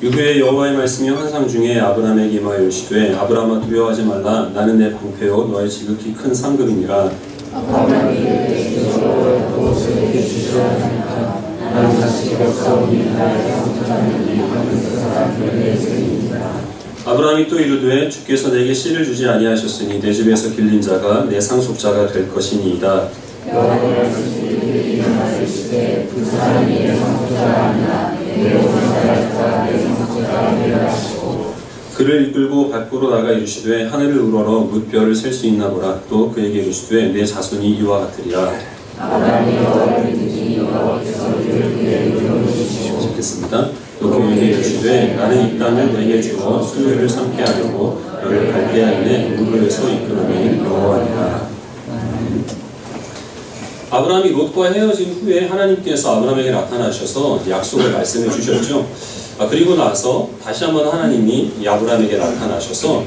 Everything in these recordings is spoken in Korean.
이후에 여호와의 말씀이 환상 중에 아브라함에게 임하여 이르시되 아브라함아 두려워하지 말라. 나는 내 방패요 너의 지극히 큰 상급이니라. 아브라함이 이르되 여호와의 무엇을 내게 주시려 하니까 나는 다시 벽사오니 나의 상처하는 이 하늘에서 사람을 내세우리이다. 아브라함이 또 이르되 주께서 내게 씨를 주지 아니하셨으니 내 집에서 길린 자가 내 상속자가 될 것이니이다. 여호와의 말씀이 내게 임하시되 그 사람이 내 상속자가 아니라 내 오른자가 내 상속자가 되리라 하시고 그를 이끌고 밖으로 나가 이르시되 하늘을 우러러 뭇별을 셀 수 있나 보라. 또 그에게 이르시되 내 자손이 이와 같으리라. 아브라함이 여호와를 믿으니 여호와께서 그를 그에게 이루어주시고 읽겠습니다. 또 그에게 이르시되 나는 이 땅을 내게 주어 수요일을 삼게 하려고 너를 갈대아인의 우르에서 이끌어낸 여호와니라. 아브라함이 롯과 헤어진 후에 하나님께서 아브라함에게 나타나셔서 약속을 말씀해 주셨죠. 그리고 나서 다시 한번 하나님이 이 아브라함에게 나타나셔서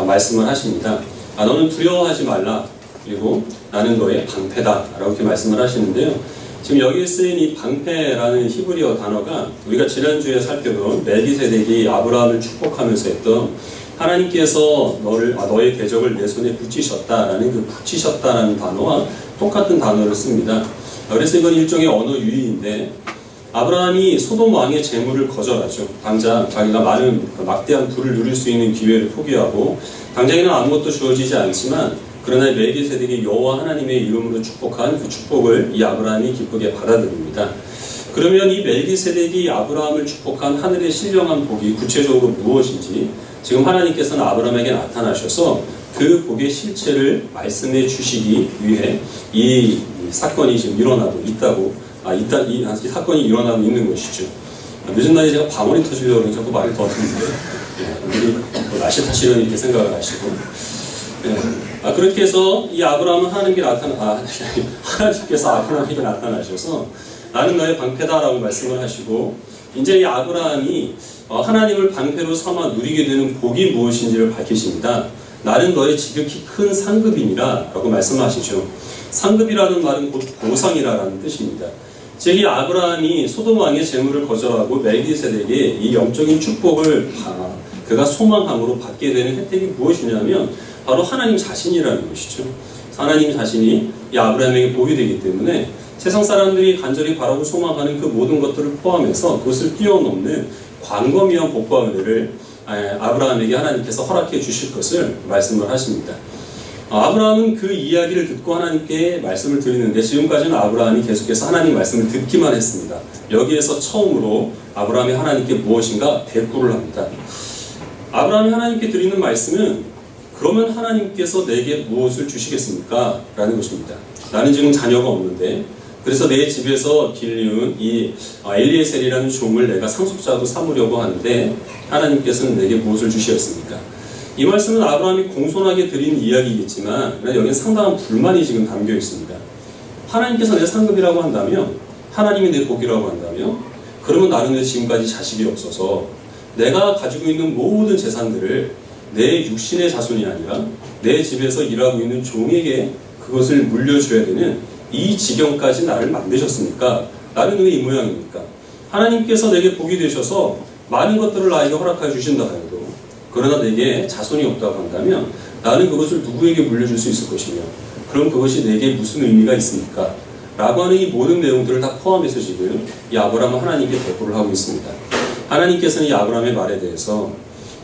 말씀을 하십니다. 너는 두려워하지 말라. 그리고 나는 너의 방패다. 라고 이렇게 말씀을 하시는데요. 지금 여기에 쓰인 이 방패라는 히브리어 단어가 우리가 지난주에 살펴본 멜기세덱이 아브라함을 축복하면서 했던 하나님께서 너의 대적을 내 손에 붙이셨다라는 그 붙이셨다라는 단어와 똑같은 단어를 씁니다. 그래서 이건 일종의 언어 유희인데 아브라함이 소돔 왕의 재물을 거절하죠. 당장 자기가 많은 막대한 부를 누릴 수 있는 기회를 포기하고 당장에는 아무것도 주어지지 않지만 그러나 멜기세덱이 여호와 하나님의 이름으로 축복한 그 축복을 이 아브라함이 기쁘게 받아들입니다. 그러면 이 멜기세덱이 아브라함을 축복한 하늘의 신령한 복이 구체적으로 무엇인지 지금 하나님께서는 아브라함에게 나타나셔서 그 복의 실체를 말씀해 주시기 위해 이 사건이 지금 일어나고 있다고 이 사건이 일어나고 있는 것이죠. 늦은 나이에 제가 방언이 터지려고 그러니 자꾸 말이 더 터지는데 우리 날씨 탓이려니 이렇게 생각을 하시고 그렇게 해서 이 아브라함은 하나님께서 아브라함에게 나타나셔서 나는 너의 방패다라고 말씀을 하시고 이제 이 아브라함이 하나님을 방패로 삼아 누리게 되는 복이 무엇인지를 밝히십니다. 나는 너의 지극히 큰 상급이니라 라고 말씀하시죠. 상급이라는 말은 곧 보상이라는 뜻입니다. 즉 이 아브라함이 소돔 왕의 재물을 거절하고 멜기세덱의 이 영적인 축복을 그가 소망함으로 받게 되는 혜택이 무엇이냐면 바로 하나님 자신이라는 것이죠. 하나님 자신이 이 아브라함에게 복이 되기 때문에 세상 사람들이 간절히 바라고 소망하는 그 모든 것들을 포함해서 그것을 뛰어넘는 광범위한 복과 은혜를 아브라함에게 하나님께서 허락해 주실 것을 말씀을 하십니다. 아브라함은 그 이야기를 듣고 하나님께 말씀을 드리는데 지금까지는 아브라함이 계속해서 하나님 말씀을 듣기만 했습니다. 여기에서 처음으로 아브라함이 하나님께 무엇인가 대꾸를 합니다. 아브라함이 하나님께 드리는 말씀은 그러면 하나님께서 내게 무엇을 주시겠습니까? 라는 것입니다. 나는 지금 자녀가 없는데 그래서 내 집에서 길리운 이 엘리에셀이라는 종을 내가 상속자로 삼으려고 하는데 하나님께서는 내게 무엇을 주시겠습니까? 이 말씀은 아브라함이 공손하게 드린 이야기이겠지만 여기에 상당한 불만이 지금 담겨 있습니다. 하나님께서 내 상급이라고 한다면 하나님이 내 복이라고 한다면 그러면 나는 왜 지금까지 자식이 없어서 내가 가지고 있는 모든 재산들을 내 육신의 자손이 아니라 내 집에서 일하고 있는 종에게 그것을 물려줘야 되는 이 지경까지 나를 만드셨습니까? 나는 왜 이 모양입니까? 하나님께서 내게 복이 되셔서 많은 것들을 나에게 허락해 주신다 해도 그러나 내게 자손이 없다고 한다면 나는 그것을 누구에게 물려줄 수 있을 것이며 그럼 그것이 내게 무슨 의미가 있습니까? 라고 하는 이 모든 내용들을 다 포함해서 지금 이 아브라함은 하나님께 대꾸를 하고 있습니다. 하나님께서는 이 아브라함의 말에 대해서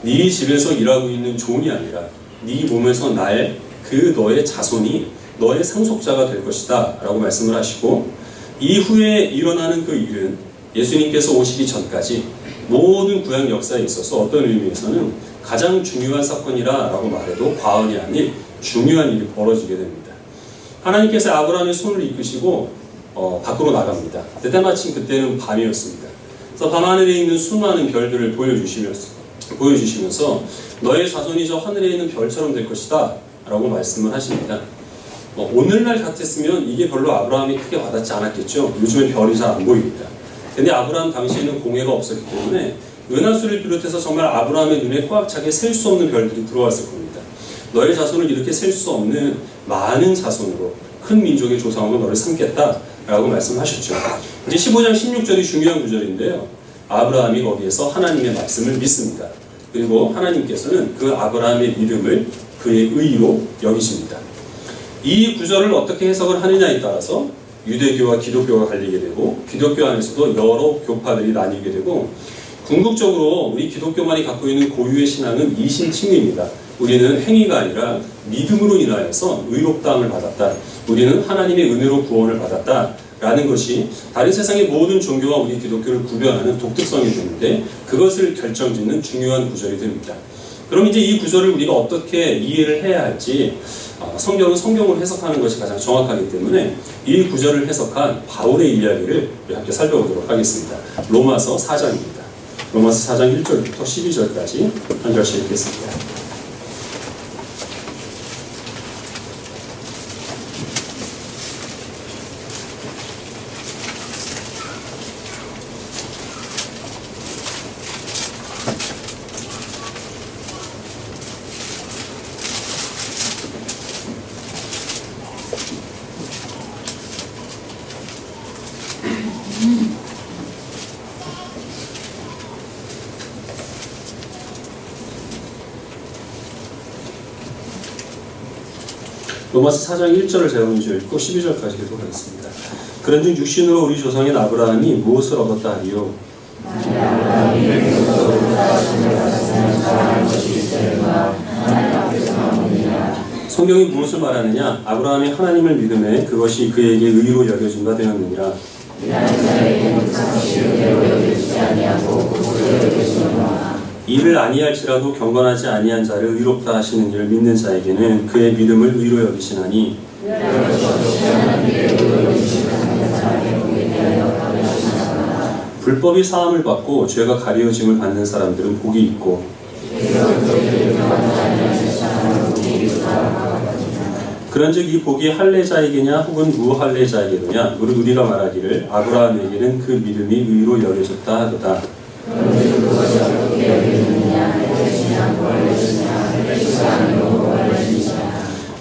네 집에서 일하고 있는 종이 아니라 네 몸에서 날 그 너의 자손이 너의 상속자가 될 것이다 라고 말씀을 하시고 이후에 일어나는 그 일은 예수님께서 오시기 전까지 모든 구약 역사에 있어서 어떤 의미에서는 가장 중요한 사건이라 라고 말해도 과언이 아닌 중요한 일이 벌어지게 됩니다. 하나님께서 아브라함의 손을 이끄시고 밖으로 나갑니다. 때마침 그때는 밤이었습니다. 그래서 밤하늘에 있는 수많은 별들을 보여주시면서 너의 자손이 저 하늘에 있는 별처럼 될 것이다 라고 말씀을 하십니다. 오늘날 같았으면 이게 별로 아브라함이 크게 와닿지 않았겠죠. 요즘엔 별이 잘 안 보입니다. 근데 아브라함 당시에는 공해가 없었기 때문에 은하수를 비롯해서 정말 아브라함의 눈에 꽉 차게 셀 수 없는 별들이 들어왔을 겁니다. 너의 자손을 이렇게 셀 수 없는 많은 자손으로 큰 민족의 조상으로 너를 삼겠다 라고 말씀하셨죠. 이제 15장 16절이 중요한 구절인데요. 아브라함이 거기에서 하나님의 말씀을 믿습니다. 그리고 하나님께서는 그 아브라함의 믿음을 그의 의로 여기십니다. 이 구절을 어떻게 해석을 하느냐에 따라서 유대교와 기독교가 갈리게 되고 기독교 안에서도 여러 교파들이 나뉘게 되고 궁극적으로 우리 기독교만이 갖고 있는 고유의 신앙은 이신칭의입니다. 우리는 행위가 아니라 믿음으로 인하여서 의롭다함을 받았다. 우리는 하나님의 은혜로 구원을 받았다. 라는 것이 다른 세상의 모든 종교와 우리 기독교를 구별하는 독특성이 되는데 그것을 결정짓는 중요한 구절이 됩니다. 그럼 이제 이 구절을 우리가 어떻게 이해를 해야 할지 성경은 성경으로 해석하는 것이 가장 정확하기 때문에 이 구절을 해석한 바울의 이야기를 우리 함께 살펴보도록 하겠습니다. 로마서 4장입니다. 로마서 4장 1절부터 12절까지 한 절씩 읽겠습니다. 로마서 4장 1절을 제가 먼저 읽고 12절까지 읽도록하겠습니다. 그런즉 육신으로 우리 조상인 아브라함이 무엇을 얻었다 하리요? 성경이 무엇을 말하느냐? 아브라함이 하나님을 믿음에 그것이 그에게 의로 여겨진 바 되었느니라. 이를 아니할지라도 경건하지 아니한 자를 의롭다 하시는 이를 믿는 자에게는 그의 믿음을 의로 여기시나니 불법이 사함을 받고 죄가 가려짐을 받는 사람들은 복이 있고 그런즉 이 복이 할례자에게냐 혹은 무할례자에게냐 우리가 말하기를 아브라함에게는 그 믿음이 의로 여겨졌다 하도다.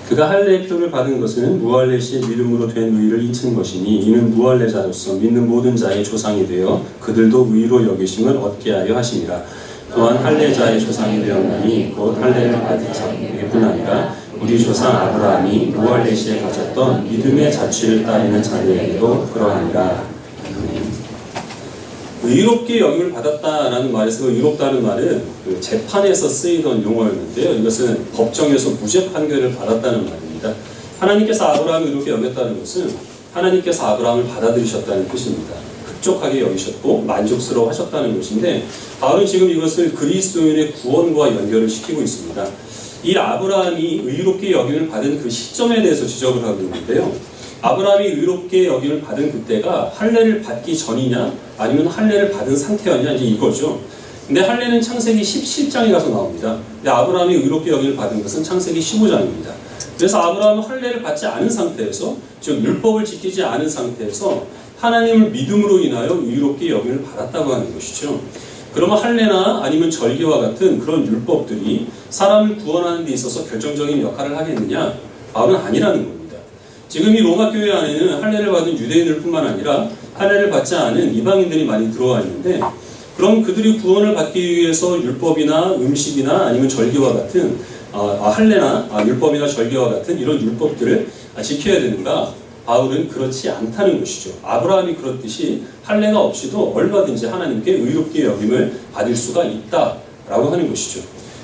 그가 할례의 표를 받은 것은 무할례 시의 믿음으로 된 의를 잊은 것이니 이는 무할례자로서 믿는 모든 자의 조상이 되어 그들도 의로 여기심을 얻게 하려 하심이라. 또한 할례자의 조상이 되었나니 곧 할례를 받은 자뿐 아니라 우리 조상 아브라함이 무할례 시에 가졌던 믿음의 자취를 따르는 자들에게도 그러하니라. 의롭게 여김을 받았다라는 말에서 의롭다는 말은 그 재판에서 쓰이던 용어였는데요. 이것은 법정에서 무죄 판결을 받았다는 말입니다. 하나님께서 아브라함을 의롭게 여겼다는 것은 하나님께서 아브라함을 받아들이셨다는 뜻입니다. 흡족하게 여기셨고 만족스러워 하셨다는 것인데 바울은 지금 이것을 그리스도인의 구원과 연결을 시키고 있습니다. 이 아브라함이 의롭게 여김을 받은 그 시점에 대해서 지적을 하고 있는데요. 아브라함이 의롭게 여김을 받은 그때가 할례를 받기 전이냐 아니면 할례를 받은 상태였냐 이제 이거죠. 근데 할례는 창세기 17장에 가서 나옵니다. 근데 아브라함이 의롭게 여김을 받은 것은 창세기 15장입니다. 그래서 아브라함은 할례를 받지 않은 상태에서 즉 율법을 지키지 않은 상태에서 하나님을 믿음으로 인하여 의롭게 여김을 받았다고 하는 것이죠. 그러면 할례나 아니면 절기와 같은 그런 율법들이 사람을 구원하는 데 있어서 결정적인 역할을 하겠느냐? 바울은 아니라는 겁니다. 지금 이 로마 교회 안에는 할례를 받은 유대인들 뿐만 아니라 할례를 받지 않은 이방인들이 많이 들어와 있는데 그럼 그들이 구원을 받기 위해서 율법이나 음식이나 아니면 절기와 같은 할례나 율법이나 절기와 같은 이런 율법들을 지켜야 되는가? 바울은 그렇지 않다는 것이죠. 아브라함이 그렇듯이 할례가 없이도 얼마든지 하나님께 의롭게 여김을 받을 수가 있다라고 하는 것이죠.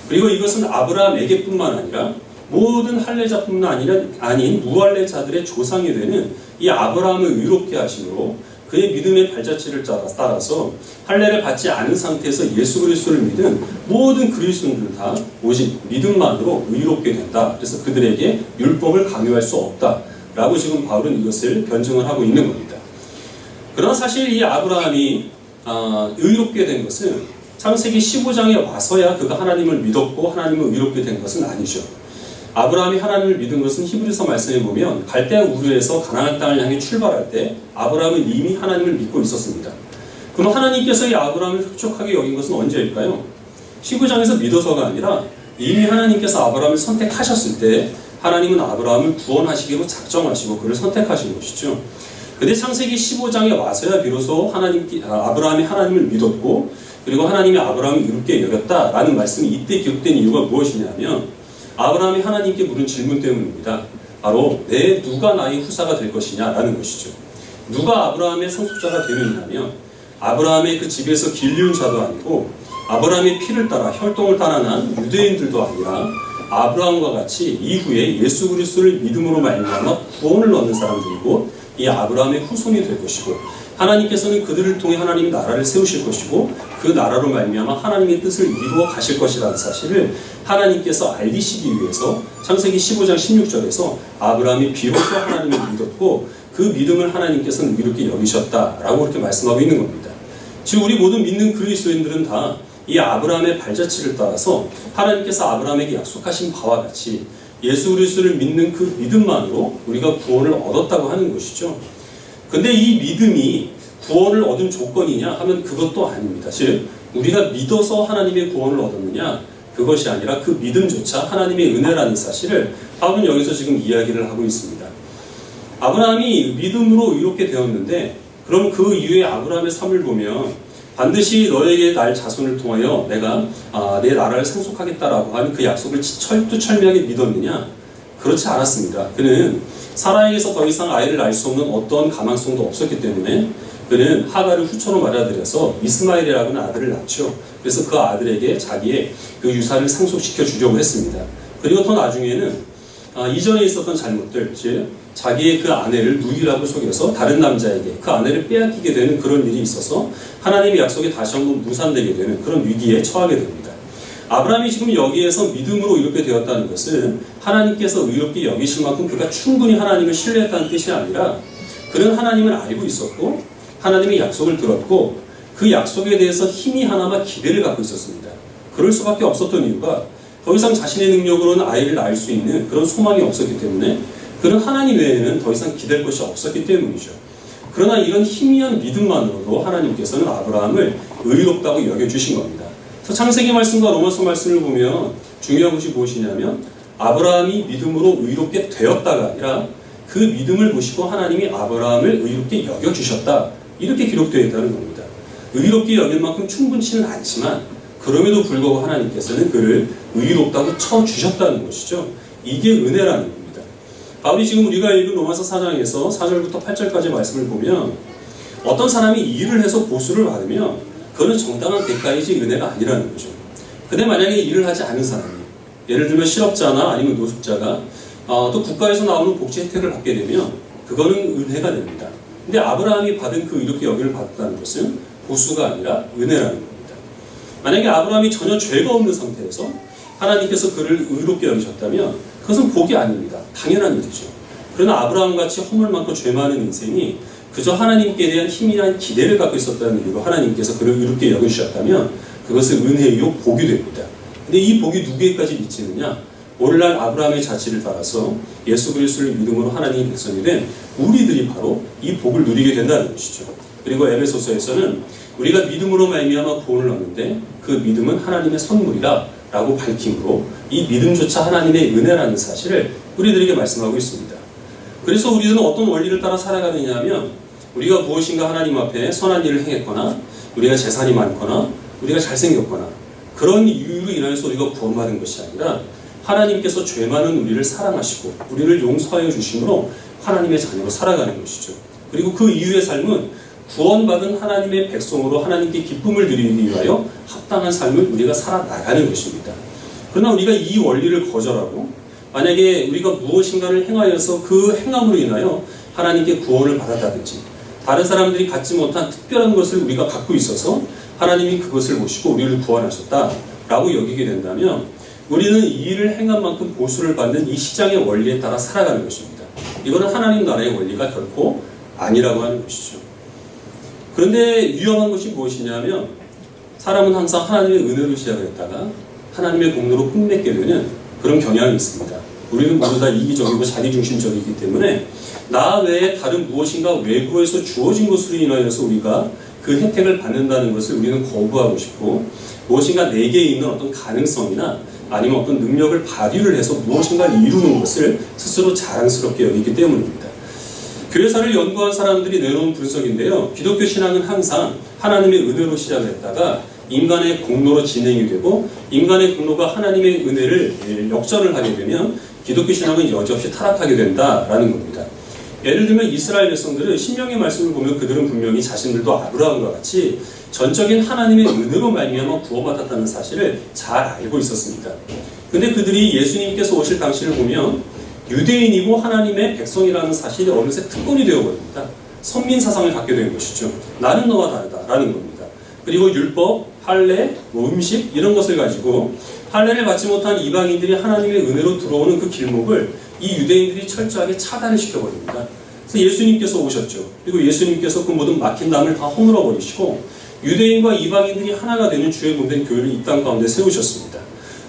그리고 이것은 아브라함에게뿐만 아니라 모든 할례자뿐만 아닌 무할례자들의 조상이 되는 이 아브라함을 의롭게 하심으로 그의 믿음의 발자취를 따라서 할례를 받지 않은 상태에서 예수 그리스도를 믿은 모든 그리스도인들은 다 오직 믿음만으로 의롭게 된다. 그래서 그들에게 율법을 강요할 수 없다. 라고 지금 바울은 이것을 변증을 하고 있는 겁니다. 그러나 사실 이 아브라함이 의롭게 된 것은 창세기 15장에 와서야 그가 하나님을 믿었고 하나님을 의롭게 된 것은 아니죠. 아브라함이 하나님을 믿은 것은 히브리서 말씀에 보면 갈대아 우르에서 가나안 땅을 향해 출발할 때 아브라함은 이미 하나님을 믿고 있었습니다. 그럼 하나님께서 이 아브라함을 흡족하게 여긴 것은 언제일까요? 15장에서 믿어서가 아니라 이미 하나님께서 아브라함을 선택하셨을 때 하나님은 아브라함을 구원하시기로 작정하시고 그를 선택하신 것이죠. 근데 창세기 15장에 와서야 비로소 아브라함이 하나님을 믿었고 그리고 하나님이 아브라함을 이롭게 여겼다라는 말씀이 이때 기록된 이유가 무엇이냐면 아브라함이 하나님께 물은 질문 때문입니다. 바로 누가 나의 후사가 될 것이냐라는 것이죠. 누가 아브라함의 상속자가 되느냐면 아브라함의 그 집에서 길리운 자도 아니고 아브라함의 피를 따라 혈통을 따라 난 유대인들도 아니라 아브라함과 같이 이후에 예수 그리스도를 믿음으로 말미암아 구원을 얻는 사람들이고 이 아브라함의 후손이 될 것이고 하나님께서는 그들을 통해 하나님의 나라를 세우실 것이고 그 나라로 말미암아 하나님의 뜻을 이루어 가실 것이라는 사실을 하나님께서 알리시기 위해서 창세기 15장 16절에서 아브라함이 비로소 하나님을 믿었고 그 믿음을 하나님께서는 이렇게 여기셨다라고 그렇게 말씀하고 있는 겁니다. 지금 우리 모든 믿는 그리스도인들은 다 이 아브라함의 발자취를 따라서 하나님께서 아브라함에게 약속하신 바와 같이 예수 그리스도를 믿는 그 믿음만으로 우리가 구원을 얻었다고 하는 것이죠. 근데 이 믿음이 구원을 얻은 조건이냐 하면 그것도 아닙니다. 즉 우리가 믿어서 하나님의 구원을 얻었느냐 그것이 아니라 그 믿음조차 하나님의 은혜라는 사실을 바울은 여기서 지금 이야기를 하고 있습니다. 아브라함이 믿음으로 의롭게 되었는데 그럼 그 이후에 아브라함의 삶을 보면 반드시 너에게 날 자손을 통하여 내가 내 나라를 상속하겠다라고 하는 그 약속을 철두철미하게 믿었느냐? 그렇지 않았습니다. 그는 사라에게서 더 이상 아이를 낳을 수 없는 어떤 가망성도 없었기 때문에 그는 하갈을 후처로 맞아들여서 이스마엘이라는 아들을 낳죠. 그래서 그 아들에게 자기의 그 유산을 상속시켜 주려고 했습니다. 그리고 더 나중에는 이전에 있었던 잘못들, 즉 자기의 그 아내를 누이라고 속여서 다른 남자에게 그 아내를 빼앗기게 되는 그런 일이 있어서 하나님의 약속이 다시 한번 무산되게 되는 그런 위기에 처하게 됩니다. 아브라함이 지금 여기에서 믿음으로 이렇게 되었다는 것은 하나님께서 의롭게 여기실 만큼 그가 충분히 하나님을 신뢰했다는 뜻이 아니라 그는 하나님을 알고 있었고 하나님의 약속을 들었고 그 약속에 대해서 힘이 하나마 기대를 갖고 있었습니다. 그럴 수밖에 없었던 이유가 더 이상 자신의 능력으로는 아이를 낳을 수 있는 그런 소망이 없었기 때문에 그는 하나님 외에는 더 이상 기댈 것이 없었기 때문이죠. 그러나 이런 희미한 믿음만으로도 하나님께서는 아브라함을 의롭다고 여겨주신 겁니다. 그래서 창세기 말씀과 로마서 말씀을 보면 중요한 것이 무엇이냐면 아브라함이 믿음으로 의롭게 되었다가 아니라 그 믿음을 보시고 하나님이 아브라함을 의롭게 여겨주셨다. 이렇게 기록되어 있다는 겁니다. 의롭게 여길 만큼 충분치는 않지만 그럼에도 불구하고 하나님께서는 그를 의롭다고 쳐주셨다는 것이죠. 이게 은혜라는 겁니다. 바울이 지금 우리가 읽은 로마서 4장에서 4절부터 8절까지 말씀을 보면 어떤 사람이 일을 해서 보수를 받으면 그거는 정당한 대가이지 은혜가 아니라는 거죠. 근데 만약에 일을 하지 않은 사람이 예를 들면 실업자나 아니면 노숙자가 또 국가에서 나오는 복지 혜택을 받게 되면 그거는 은혜가 됩니다. 근데 아브라함이 받은 그 이렇게 여기를 받았다는 것은 보수가 아니라 은혜라는 겁니다. 만약에 아브라함이 전혀 죄가 없는 상태에서 하나님께서 그를 의롭게 여기셨다면 그것은 복이 아닙니다. 당연한 일이죠. 그러나 아브라함같이 허물 많고 죄 많은 인생이 그저 하나님께 대한 희미한 기대를 갖고 있었다는 이유로 하나님께서 그를 의롭게 여겨주셨다면 그것은 은혜이요 복이 됩니다. 근데 이 복이 누구에게까지 미치느냐? 오늘날 아브라함의 자취를 따라서 예수 그리스도를 믿음으로 하나님의 백성이 된 우리들이 바로 이 복을 누리게 된다는 것이죠. 그리고 에베소서에서는 우리가 믿음으로 말미암아 구원을 얻는데 그 믿음은 하나님의 선물이라 라고 밝힘으로 이 믿음조차 하나님의 은혜라는 사실을 우리들에게 말씀하고 있습니다. 그래서 우리들은 어떤 원리를 따라 살아가느냐 하면 우리가 무엇인가 하나님 앞에 선한 일을 행했거나 우리가 재산이 많거나 우리가 잘생겼거나 그런 이유로 인해서 우리가 구원받은 것이 아니라 하나님께서 죄 많은 우리를 사랑하시고 우리를 용서하여 주심으로 하나님의 자녀로 살아가는 것이죠. 그리고 그 이후의 삶은 구원받은 하나님의 백성으로 하나님께 기쁨을 드리기 위하여 합당한 삶을 우리가 살아나가는 것입니다. 그러나 우리가 이 원리를 거절하고 만약에 우리가 무엇인가를 행하여서 그 행함으로 인하여 하나님께 구원을 받았다든지 다른 사람들이 갖지 못한 특별한 것을 우리가 갖고 있어서 하나님이 그것을 보시고 우리를 구원하셨다라고 여기게 된다면 우리는 이 일을 행한 만큼 보수를 받는 이 시장의 원리에 따라 살아가는 것입니다. 이거는 하나님 나라의 원리가 결코 아니라고 하는 것이죠. 그런데 위험한 것이 무엇이냐면 사람은 항상 하나님의 은혜로 시작했다가 하나님의 공로로 끝맺게 되는 그런 경향이 있습니다. 우리는 모두 다 이기적이고 자기중심적이기 때문에 나 외에 다른 무엇인가 외부에서 주어진 것으로 인하여서 우리가 그 혜택을 받는다는 것을 우리는 거부하고 싶고 무엇인가 내게 있는 어떤 가능성이나 아니면 어떤 능력을 발휘를 해서 무엇인가를 이루는 것을 스스로 자랑스럽게 여기기 때문입니다. 교회사를 연구한 사람들이 내놓은 분석인데요. 기독교 신앙은 항상 하나님의 은혜로 시작을 했다가 인간의 공로로 진행이 되고 인간의 공로가 하나님의 은혜를 역전을 하게 되면 기독교 신앙은 여지없이 타락하게 된다라는 겁니다. 예를 들면 이스라엘 백성들은 신명의 말씀을 보면 그들은 분명히 자신들도 아브라함과 같이 전적인 하나님의 은혜로 말미암아 구원받았다는 사실을 잘 알고 있었습니다. 근데 그들이 예수님께서 오실 당시를 보면 유대인이고 하나님의 백성이라는 사실이 어느새 특권이 되어버립니다. 선민 사상을 갖게 된 것이죠. 나는 너와 다르다라는 겁니다. 그리고 율법, 할례, 음식 이런 것을 가지고 할례를 받지 못한 이방인들이 하나님의 은혜로 들어오는 그 길목을 이 유대인들이 철저하게 차단을 시켜버립니다. 그래서 예수님께서 오셨죠. 그리고 예수님께서 그 모든 막힌 담을 다 허물어 버리시고 유대인과 이방인들이 하나가 되는 주의 몸된 교회를 이 땅 가운데 세우셨습니다.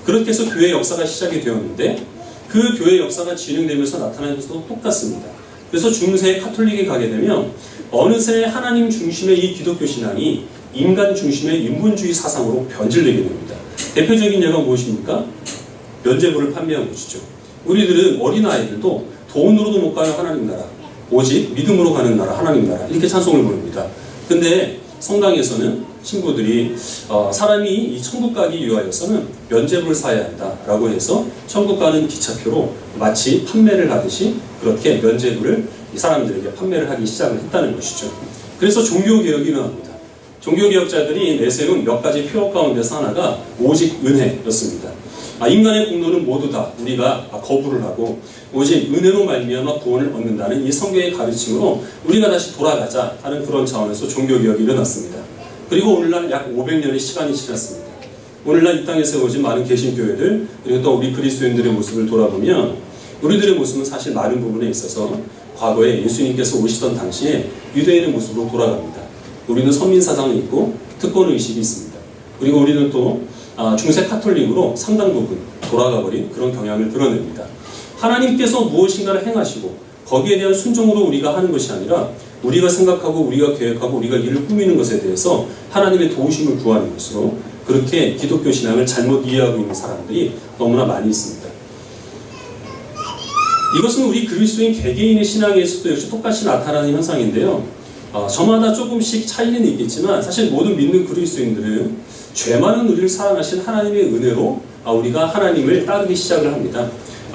그렇게 해서 교회 역사가 시작이 되었는데 그 교회 역사가 진행되면서 나타나는 것도 똑같습니다. 그래서 중세의 카톨릭에 가게 되면 어느새 하나님 중심의 이 기독교 신앙이 인간 중심의 인본주의 사상으로 변질되게 됩니다. 대표적인 예가 무엇입니까? 면죄부를 판매한 것이죠. 우리들은 어린아이들도 돈으로도 못 가는 하나님 나라, 오직 믿음으로 가는 나라, 하나님 나라 이렇게 찬송을 부릅니다. 근데 성당에서는 신부들이 사람이 이 천국 가기 위하여서는 면죄부를 사야 한다라고 해서 천국 가는 기차표로 마치 판매를 하듯이 그렇게 면죄부를 이 사람들에게 판매를 하기 시작을 했다는 것이죠. 그래서 종교개혁이 일어납니다. 종교개혁자들이 내세운 몇 가지 표어 가운데서 하나가 오직 은혜였습니다. 인간의 공로는 모두 다 우리가 거부를 하고 오직 은혜로 말미암아 구원을 얻는다는 이 성경의 가르침으로 우리가 다시 돌아가자 하는 그런 차원에서 종교개혁이 일어났습니다. 그리고 오늘날 약 500년의 시간이 지났습니다. 오늘날 이 땅에 세워진 많은 개신교회들 그리고 또 우리 그리스도인들의 모습을 돌아보면 우리들의 모습은 사실 많은 부분에 있어서 과거에 예수님께서 오시던 당시에 유대인의 모습으로 돌아갑니다. 우리는 선민사상이 있고 특권의식이 있습니다. 그리고 우리는 또 중세 카톨릭으로 상당 부분 돌아가버린 그런 경향을 드러냅니다. 하나님께서 무엇인가를 행하시고 거기에 대한 순종으로 우리가 하는 것이 아니라 우리가 생각하고 우리가 계획하고 우리가 일을 꾸미는 것에 대해서 하나님의 도우심을 구하는 것으로 그렇게 기독교 신앙을 잘못 이해하고 있는 사람들이 너무나 많이 있습니다. 이것은 우리 그리스도인 개개인의 신앙에서도 역시 똑같이 나타나는 현상인데요. 저마다 조금씩 차이는 있겠지만 사실 모든 믿는 그리스도인들은 죄 많은 우리를 사랑하신 하나님의 은혜로 우리가 하나님을 따르기 시작을 합니다.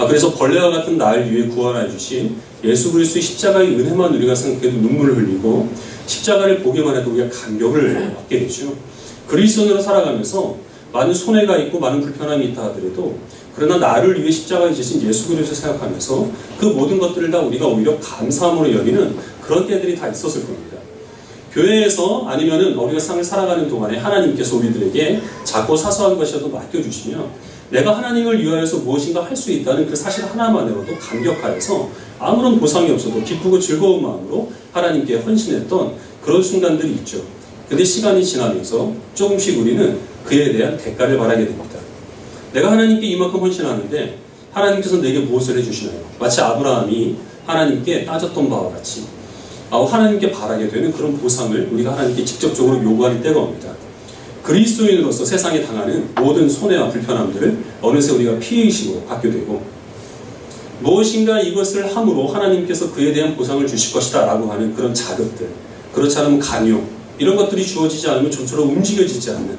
그래서 벌레와 같은 나를 위해 구원해 주신 예수 그리스도의 십자가의 은혜만 우리가 생각해도 눈물을 흘리고 십자가를 보기만 해도 우리가 감격을 받게 되죠. 그리스도인으로 살아가면서 많은 손해가 있고 많은 불편함이 있다 하더라도 그러나 나를 위해 십자가에 지신 예수 그리스도를 생각하면서 그 모든 것들을 다 우리가 오히려 감사함으로 여기는 그런 때들이 다 있었을 겁니다. 교회에서 아니면은 우리가 삶을 살아가는 동안에 하나님께서 우리들에게 작고 사소한 것이라도 맡겨주시면 내가 하나님을 위하여서 무엇인가 할 수 있다는 그 사실 하나만으로도 감격하여서 아무런 보상이 없어도 기쁘고 즐거운 마음으로 하나님께 헌신했던 그런 순간들이 있죠. 근데 시간이 지나면서 조금씩 우리는 그에 대한 대가를 바라게 됩니다. 내가 하나님께 이만큼 헌신하는데 하나님께서 내게 무엇을 해주시나요? 마치 아브라함이 하나님께 따졌던 바와 같이 하나님께 바라게 되는 그런 보상을 우리가 하나님께 직접적으로 요구할 때가 옵니다. 그리스도인으로서 세상에 당하는 모든 손해와 불편함들을 어느새 우리가 피해의식으로 갖게 되고 무엇인가 이것을 함으로 하나님께서 그에 대한 보상을 주실 것이다 라고 하는 그런 자극들, 그렇지 않으면 강요, 이런 것들이 주어지지 않으면 좀처럼 움직여지지 않는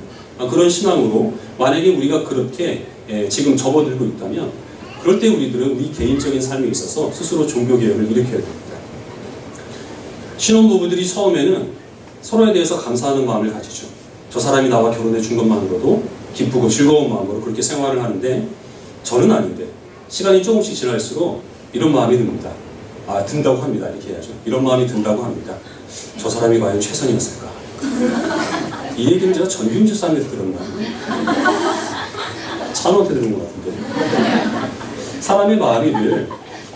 그런 신앙으로 만약에 우리가 그렇게 지금 접어들고 있다면 그럴 때 우리들은 우리 개인적인 삶에 있어서 스스로 종교개혁을 일으켜야 됩니다. 신혼부부들이 처음에는 서로에 대해서 감사하는 마음을 가지죠. 저 사람이 나와 결혼해 준 것만으로도 기쁘고 즐거운 마음으로 그렇게 생활을 하는데 저는 아닌데 시간이 조금씩 지날수록 이런 마음이 듭니다. 든다고 합니다. 이렇게 해야죠. 이런 마음이 든다고 합니다. 저 사람이 과연 최선이었을까? 이 얘기는 제가 전균주 사람한테 들었나? 찬호한테 들은 것 같은데. 사람의 마음이 늘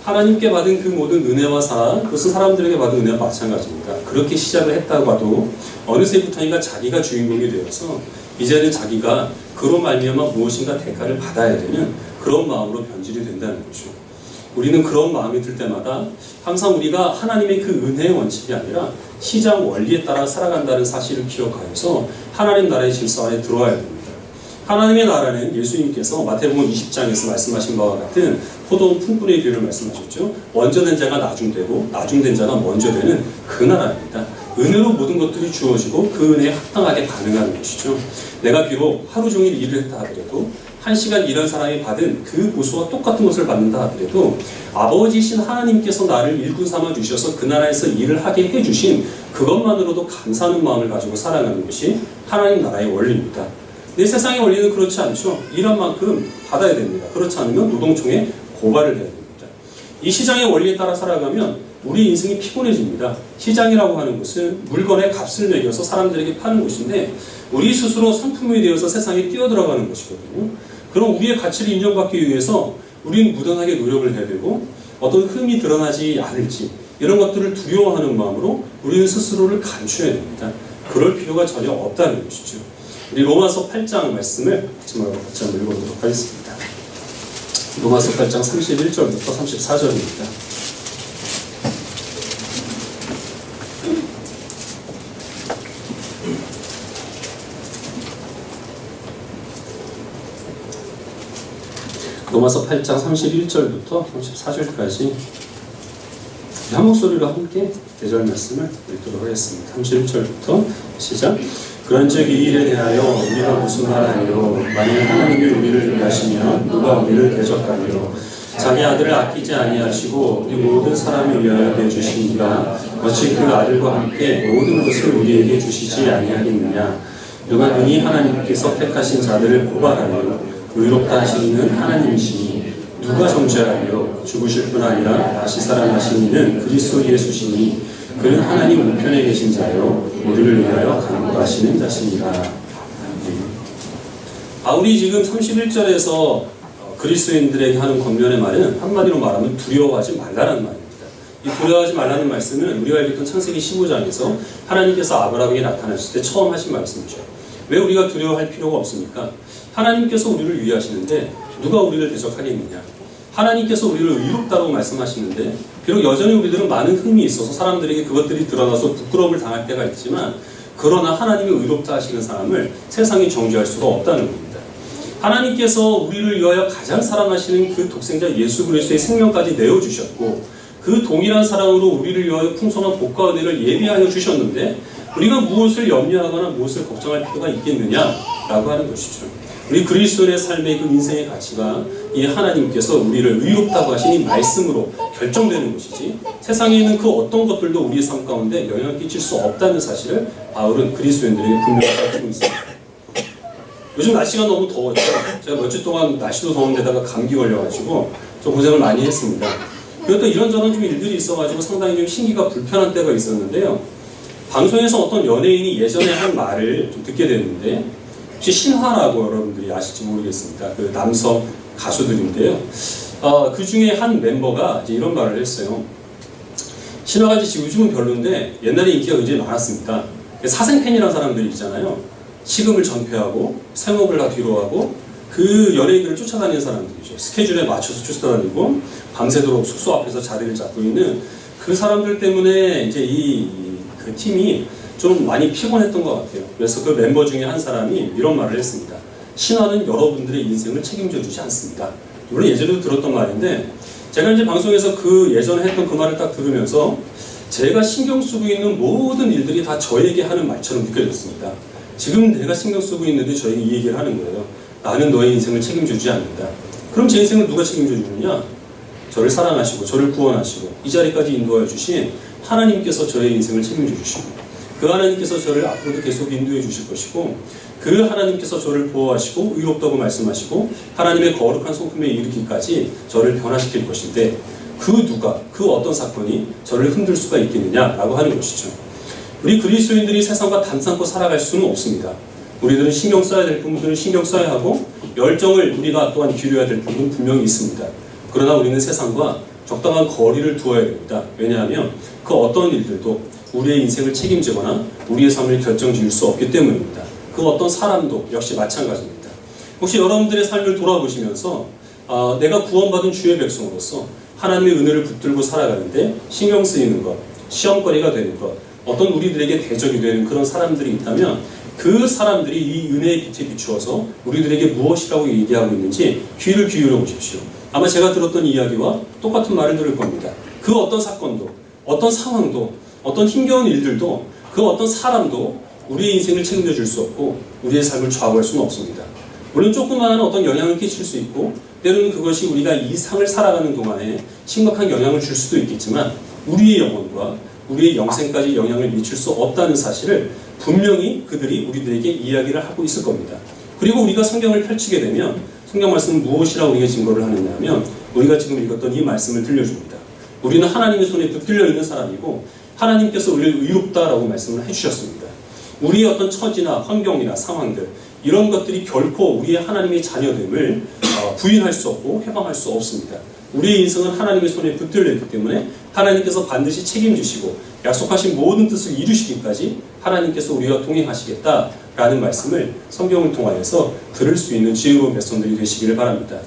하나님께 받은 그 모든 은혜와 사랑, 그것은 사람들에게 받은 은혜와 마찬가지입니다. 그렇게 시작을 했다고 해도 어느새부터인가 자기가 주인공이 되어서 이제는 자기가 그로 말미암아 무엇인가 대가를 받아야 되는 그런 마음으로 변질이 된다는 거죠. 우리는 그런 마음이 들 때마다 항상 우리가 하나님의 그 은혜의 원칙이 아니라 시장 원리에 따라 살아간다는 사실을 기억하여서 하나님 나라의 질서 안에 들어와야 됩니다. 하나님의 나라는 예수님께서 마태복음 20장에서 말씀하신 바와 같은 포도원 품꾼의 비유를 말씀하셨죠. 먼저 된 자가 나중되고 나중된 자가 먼저 되는 그 나라입니다. 은혜로 모든 것들이 주어지고 그 은혜에 합당하게 반응하는 것이죠. 내가 비록 하루 종일 일을 했다 하더라도 1시간 일한 사람이 받은 그 보수와 똑같은 것을 받는다 하더라도 아버지신 하나님께서 나를 일꾼 삼아 주셔서 그 나라에서 일을 하게 해주신 그것만으로도 감사하는 마음을 가지고 살아가는 것이 하나님 나라의 원리입니다. 내 세상의 원리는 그렇지 않죠. 일한 만큼 받아야 됩니다. 그렇지 않으면 노동청에 고발을 해야 됩니다. 이 시장의 원리에 따라 살아가면 우리 인생이 피곤해집니다. 시장이라고 하는 것은 물건의 값을 매겨서 사람들에게 파는 곳인데 우리 스스로 상품이 되어서 세상에 뛰어들어가는 것이거든요. 그럼 우리의 가치를 인정받기 위해서 우리는 무던하게 노력을 해야 되고 어떤 흠이 드러나지 않을지 이런 것들을 두려워하는 마음으로 우리는 스스로를 감춰야 됩니다. 그럴 필요가 전혀 없다는 것이죠. 우리 로마서 8장 말씀을 같이 한번 읽어보도록 하겠습니다. 로마서 8장 31절부터 34절입니다. 로마서 8장 31절부터 34절까지 한 목소리로 함께 대절 말씀을 읽도록 하겠습니다. 31절부터 시작. 그런즉 이 일에 대하여 우리가 무슨 말하리요? 만일 하나님이 우리를 위하시면 누가 우리를 대적하리요? 자기 아들을 아끼지 아니하시고 우리 모든 사람을 위하여 내주시니가 어찌 그 아들과 함께 모든 것을 우리에게 주시지 아니하겠느냐? 누가 능히 하나님께서 택하신 자들을 고발하리요? 의롭다 하시는 하나님이시니 누가 정죄하리요? 죽으실 뿐 아니라 다시 살아나신 이는 그리스도 예수시니 그는 하나님 우편에 계신 자요 우리를 위하여 간구하시는 자십니다. 바울이 지금 31절에서 그리스도인들에게 하는 권면의 말은 한마디로 말하면 두려워하지 말라는 말입니다. 이 두려워하지 말라는 말씀은 우리가 읽던 창세기 15장에서 하나님께서 아브라함에게 나타나실 때 처음 하신 말씀이죠. 왜 우리가 두려워할 필요가 없습니까? 하나님께서 우리를 위하시는데 누가 우리를 대적하겠느냐? 하나님께서 우리를 의롭다고 말씀하시는데 비록 여전히 우리들은 많은 흠이 있어서 사람들에게 그것들이 드러나서 부끄러움을 당할 때가 있지만 그러나 하나님이 의롭다 하시는 사람을 세상이 정죄할 수가 없다는 겁니다. 하나님께서 우리를 위하여 가장 사랑하시는 그 독생자 예수 그리스도의 생명까지 내어주셨고 그 동일한 사랑으로 우리를 위하여 풍성한 복과 은혜를 예비하여 주셨는데 우리가 무엇을 염려하거나 무엇을 걱정할 필요가 있겠느냐라고 하는 것이죠. 우리 그리스도인의 삶의 그 인생의 가치가 이 하나님께서 우리를 의롭다고 하신 이 말씀으로 결정되는 것이지 세상에 있는 그 어떤 것들도 우리의 삶 가운데 영향을 끼칠 수 없다는 사실을 바울은 그리스도인들에게 분명히 가르치고 있습니다. 요즘 날씨가 너무 더웠죠. 제가 몇 주 동안 날씨도 더운데다가 감기 걸려가지고 좀 고생을 많이 했습니다. 그리고 또 이런저런 좀 일들이 있어가지고 상당히 좀 신기가 불편한 때가 있었는데요. 방송에서 어떤 연예인이 예전에 한 말을 좀 듣게 됐는데 혹시 신화라고 여러분들이 아실지 모르겠습니다. 그 남성 가수들인데요. 그 중에 한 멤버가 이제 이런 말을 했어요. 신화가 이제 요즘은 별론데 옛날에 인기가 굉장히 많았습니다. 사생팬이라는 사람들이 있잖아요. 식음을 전폐하고 생업을 다 뒤로하고 그 연예인들을 쫓아다니는 사람들이죠. 스케줄에 맞춰서 쫓아다니고 밤새도록 숙소 앞에서 자리를 잡고 있는 그 사람들 때문에 이제 그 팀이 좀 많이 피곤했던 것 같아요. 그래서 그 멤버 중에 한 사람이 이런 말을 했습니다. 신화는 여러분들의 인생을 책임져 주지 않습니다. 물론 예전에도 들었던 말인데 제가 이제 방송에서 그 예전에 했던 그 말을 딱 들으면서 제가 신경 쓰고 있는 모든 일들이 다 저에게 하는 말처럼 느껴졌습니다. 지금 내가 신경 쓰고 있는데 저에게 이 얘기를 하는 거예요. 나는 너의 인생을 책임져 주지 않는다. 그럼 제 인생을 누가 책임져 주느냐? 저를 사랑하시고 저를 구원하시고 이 자리까지 인도하여 주신 하나님께서 저의 인생을 책임져 주시고 그 하나님께서 저를 앞으로도 계속 인도해 주실 것이고 그 하나님께서 저를 보호하시고 의롭다고 말씀하시고 하나님의 거룩한 성품에 이르기까지 저를 변화시킬 것인데 그 누가 그 어떤 사건이 저를 흔들 수가 있겠느냐라고 하는 것이죠. 우리 그리스도인들이 세상과 담쌓고 살아갈 수는 없습니다. 우리들은 신경 써야 될 부분들은 신경 써야 하고 열정을 우리가 또한 기울여야 될 부분은 분명히 있습니다. 그러나 우리는 세상과 적당한 거리를 두어야 됩니다. 왜냐하면 그 어떤 일들도 우리의 인생을 책임지거나 우리의 삶을 결정지을 수 없기 때문입니다. 그 어떤 사람도 역시 마찬가지입니다. 혹시 여러분들의 삶을 돌아보시면서 내가 구원받은 주의 백성으로서 하나님의 은혜를 붙들고 살아가는데 신경 쓰이는 것, 시험거리가 되는 것, 어떤 우리들에게 대적이 되는 그런 사람들이 있다면 그 사람들이 이 은혜의 빛에 비추어서 우리들에게 무엇이라고 얘기하고 있는지 귀를 기울여 보십시오. 아마 제가 들었던 이야기와 똑같은 말을 들을 겁니다. 그 어떤 사건도, 어떤 상황도, 어떤 힘겨운 일들도, 그 어떤 사람도 우리의 인생을 책임져 줄 수 없고 우리의 삶을 좌우할 수는 없습니다. 물론 조그마한 어떤 영향을 끼칠 수 있고 때로는 그것이 우리가 이 상을 살아가는 동안에 심각한 영향을 줄 수도 있겠지만 우리의 영혼과 우리의 영생까지 영향을 미칠 수 없다는 사실을 분명히 그들이 우리들에게 이야기를 하고 있을 겁니다. 그리고 우리가 성경을 펼치게 되면 성경 말씀은 무엇이라고 우리가 증거를 하느냐 하면 우리가 지금 읽었던 이 말씀을 들려줍니다. 우리는 하나님의 손에 붙들려 있는 사람이고 하나님께서 우리를 의롭다라고 말씀을 해주셨습니다. 우리의 어떤 처지나 환경이나 상황들 이런 것들이 결코 우리의 하나님의 자녀됨을 부인할 수 없고 해방할 수 없습니다. 우리의 인생은 하나님의 손에 붙들려 있기 때문에 하나님께서 반드시 책임지시고 약속하신 모든 뜻을 이루시기까지 하나님께서 우리와 동행하시겠다라는 말씀을 성경을 통하여서 들을 수 있는 지혜로운 백성들이 되시기를 바랍니다.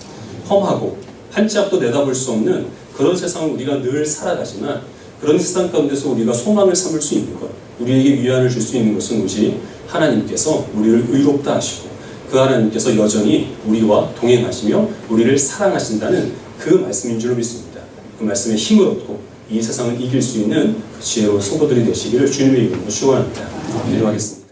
험하고 한 치 앞도 내다볼 수 없는 그런 세상을 우리가 늘 살아가지만 그런 세상 가운데서 우리가 소망을 삼을 수 있는 것, 우리에게 위안을 줄 수 있는 것은 오직 하나님께서 우리를 의롭다 하시고 그 하나님께서 여전히 우리와 동행하시며 우리를 사랑하신다는 그 말씀인 줄 믿습니다. 그 말씀에 힘을 얻고 이 세상을 이길 수 있는 그 지혜로운 성도들이 되시기를 주님의 이름으로 축원합니다. 기도하겠습니다.